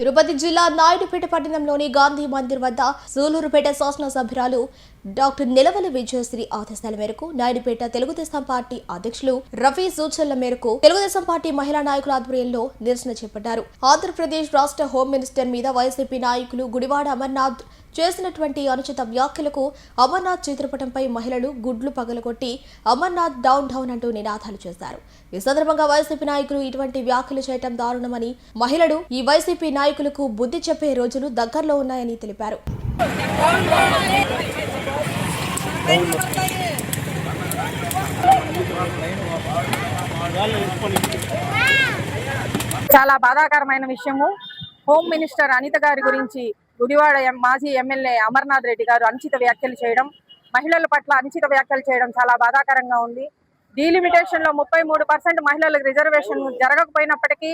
తిరుపతి జిల్లా నాయుడుపేట పట్టణంలోని గాంధీ మందిర్ వద్ద సూలూరుపేట శాసనసభ్యురాలు డాక్టర్ నిలవల విజయశ్రీ ఆదేశాల మేరకు నాయుడుపేట తెలుగుదేశం పార్టీ అధ్యక్షులు రఫీ సూచనల మేరకు తెలుగుదేశం పార్టీ మహిళా నాయకుల ఆధ్వర్యంలో నిరసన చేపట్టారు. ఆంధ్రప్రదేశ్ రాష్ట్ర హోం మినిస్టర్ మీద వైసీపీ నాయకులు గుడివాడ అమర్నాథ్ చేసినటువంటి అనుచిత వ్యాఖ్యలకు అమర్నాథ్ చిత్రపటంపై మహిళలు గుడ్లు పగలగొట్టి అమర్నాథ్ డౌన్ డౌన్ అంటూ నినాదాలు చేశారు. ఈ సందర్భంగా వైసీపీ నాయకులు ఇటువంటి వ్యాఖ్యలు చేయడం దారుణమని, మహిళలు ఈ వైసీపీ నాయకులకు బుద్ధి చెప్పే రోజులు దగ్గరలో ఉన్నాయని తెలిపారు. చాలా బాధాకరమైన విషయము. హోమ్ మినిస్టర్ అనిత గారి గురించి గుడివాడ మాజీ ఎమ్మెల్యే అమర్నాథ్ రెడ్డి గారు అనుచిత వ్యాఖ్యలు చేయడం, మహిళల పట్ల అనుచిత వ్యాఖ్యలు చేయడం చాలా బాధాకరంగా ఉంది. డీలిమిటేషన్ లో 33% మహిళలకు రిజర్వేషన్ జరగకపోయినప్పటికీ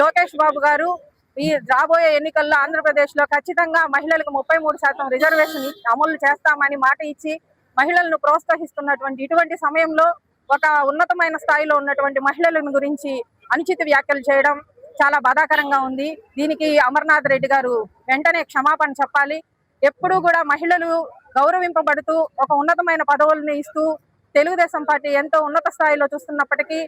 లోకేష్ బాబు గారు ఈ రాబోయే ఎన్నికల్లో ఆంధ్రప్రదేశ్ లో ఖచ్చితంగా మహిళలకు 33% రిజర్వేషన్ అమలు చేస్తామని మాట ఇచ్చి మహిళలను ప్రోత్సహిస్తున్నటువంటి ఇటువంటి సమయంలో ఒక ఉన్నతమైన స్థాయిలో ఉన్నటువంటి మహిళలను గురించి అనుచిత వ్యాఖ్యలు చేయడం చాలా బాధాకరంగా ఉంది. దీనికి అమర్నాథ్ రెడ్డి గారు వెంటనే క్షమాపణ చెప్పాలి. ఎప్పుడూ కూడా మహిళలు గౌరవింపబడుతూ ఒక ఉన్నతమైన పదవులను ఇస్తూ తెలుగుదేశం పార్టీ ఎంతో ఉన్నత స్థాయిలో చూస్తున్నప్పటికీ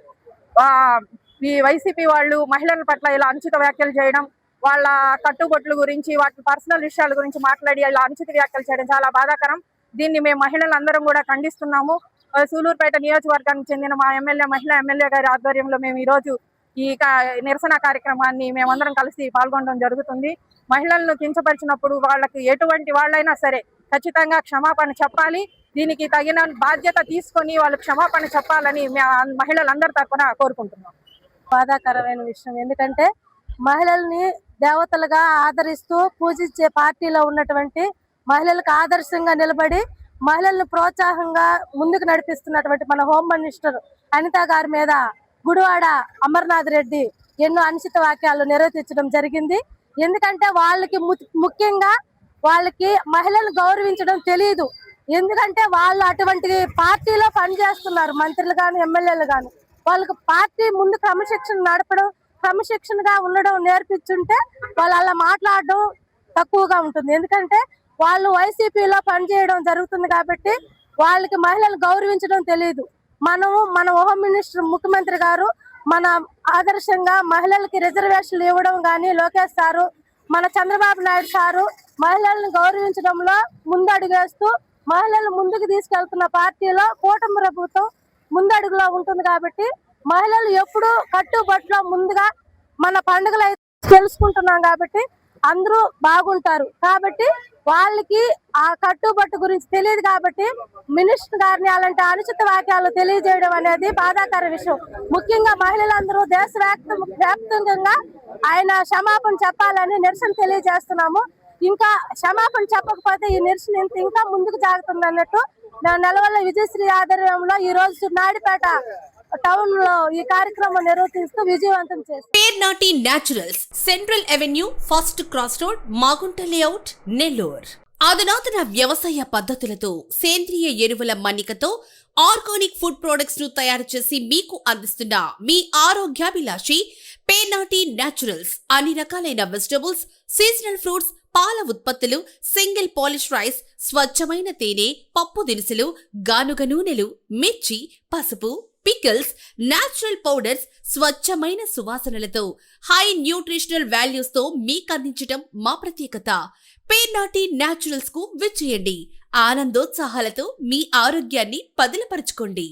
ఈ వైసీపీ వాళ్ళు మహిళల పట్ల ఇలా అనుచిత వ్యాఖ్యలు చేయడం, వాళ్ళ కట్టుబొట్ల గురించి వాటి పర్సనల్ విషయాల గురించి మాట్లాడి ఇలా అనుచిత వ్యాఖ్యలు చేయడం చాలా బాధాకరం. దీన్ని మేము మహిళలందరం కూడా ఖండిస్తున్నాము. సూలూరుపేట నియోజకవర్గానికి చెందిన మా మహిళా ఎమ్మెల్యే గారి ఆధ్వర్యంలో మేము ఈరోజు ఈ నిరసన కార్యక్రమాన్ని మేమందరం కలిసి పాల్గొనడం జరుగుతుంది. మహిళలను కించపరిచినప్పుడు వాళ్ళకి ఎటువంటి వాళ్ళైనా సరే ఖచ్చితంగా క్షమాపణ చెప్పాలి. దీనికి తగిన బాధ్యత తీసుకొని వాళ్ళు క్షమాపణ చెప్పాలని మహిళలందరి తరఫున కోరుకుంటున్నాం. బాధాకరమైన విషయం. ఎందుకంటే మహిళల్ని దేవతలుగా ఆదరిస్తూ పూజించే పార్టీలో ఉన్నటువంటి మహిళలకు ఆదర్శంగా నిలబడి మహిళలను ప్రోత్సాహంగా ముందుకు నడిపిస్తున్నటువంటి మన హోమ్ మినిస్టర్ అనిత గారి మీద గుడివాడ అమర్నాథ్ రెడ్డి ఎన్నో అనుచిత వాక్యాలు నెరవేర్చడం జరిగింది. ఎందుకంటే వాళ్ళకి ముఖ్యంగా వాళ్ళకి మహిళలను గౌరవించడం తెలియదు. ఎందుకంటే వాళ్ళు అటువంటి పార్టీలో పనిచేస్తున్నారు, మంత్రులు కానీ ఎమ్మెల్యేలు కానీ. వాళ్ళకి పార్టీ ముందు క్రమశిక్షణ నడపడం, క్రమశిక్షణగా ఉండడం నేర్పించుంటే వాళ్ళు అలా మాట్లాడడం తక్కువగా ఉంటుంది. ఎందుకంటే వాళ్ళు వైసీపీలో పనిచేయడం జరుగుతుంది కాబట్టి వాళ్ళకి మహిళలు గౌరవించడం తెలియదు. మన హోమ్ మినిస్టర్ ముఖ్యమంత్రి గారు మన ఆదర్శంగా మహిళలకి రిజర్వేషన్లు ఇవ్వడం కానీ, లోకేష్ సారు, మన చంద్రబాబు నాయుడు సారు మహిళలను గౌరవించడంలో ముందడుగేస్తూ మహిళలు ముందుకు తీసుకెళ్తున్న పార్టీలో కూటమి ప్రభుత్వం ముందడుగులో ఉంటుంది. కాబట్టి మహిళలు ఎప్పుడు కట్టుబట్లో ముందుగా మన పండుగలు అయితే తెలుసుకుంటున్నాం కాబట్టి అందరూ బాగుంటారు. కాబట్టి వాళ్ళకి ఆ కట్టుబట్టు గురించి తెలియదు కాబట్టి మినిస్టర్ గారిని అలాంటి అనుచిత వాక్యాలు తెలియజేయడం అనేది బాధాకర విషయం. ముఖ్యంగా మహిళలందరూ దేశవ్యాప్తంగా ఆయన క్షమాపణ చెప్పాలని నిరసన తెలియజేస్తున్నాము. ఇంకా క్షమాపణ చెప్పకపోతే ఈ నిరసన ఇంకా ముందుకు సాగుతుంది అన్నట్టు నిలవల విజయశ్రీ ఆధ్వర్యంలో ఈ రోజు నాయుడుపేట టౌన్ లో ఈ కార్యక్రమం నిర్వహిస్తూ విజయవంతం చేస్తారు. Pernati naturals, central avenue, first cross road, Magunta layout, Nellore. అధునాతన వ్యవసాయ పద్ధతులతో సేంద్రియ ఎరువుల మన్నికతో ఆర్గానిక్ ఫుడ్ ప్రొడక్ట్స్ ను తయారు చేసి మీకు అందిస్తున్న మీ ఆరోగ్యాభిలాషి పేర్నాటి న్యాచురల్స్. అన్ని రకాలైన వెజిటబుల్స్, సీజనల్ ఫ్రూట్స్, పాల ఉత్పత్తులు, సింగిల్ పాలిష్ రైస్, స్వచ్ఛమైన తేనె, పప్పు దినుసులు, గానుగ నూనెలు, మిర్చి, పసుపు, పికిల్స్, నేచురల్ పౌడర్స్, స్వచ్ఛమైన సువాసనలతో హై న్యూట్రిషనల్ వాల్యూస్ తో మీకందించటం మా ప్రత్యేకత. పేర్నాటి న్యాచురల్స్ కు విచ్చేయండి. ఆనందోత్సాహాలతో మీ ఆరోగ్యాన్ని పదిలపరచుకోండి.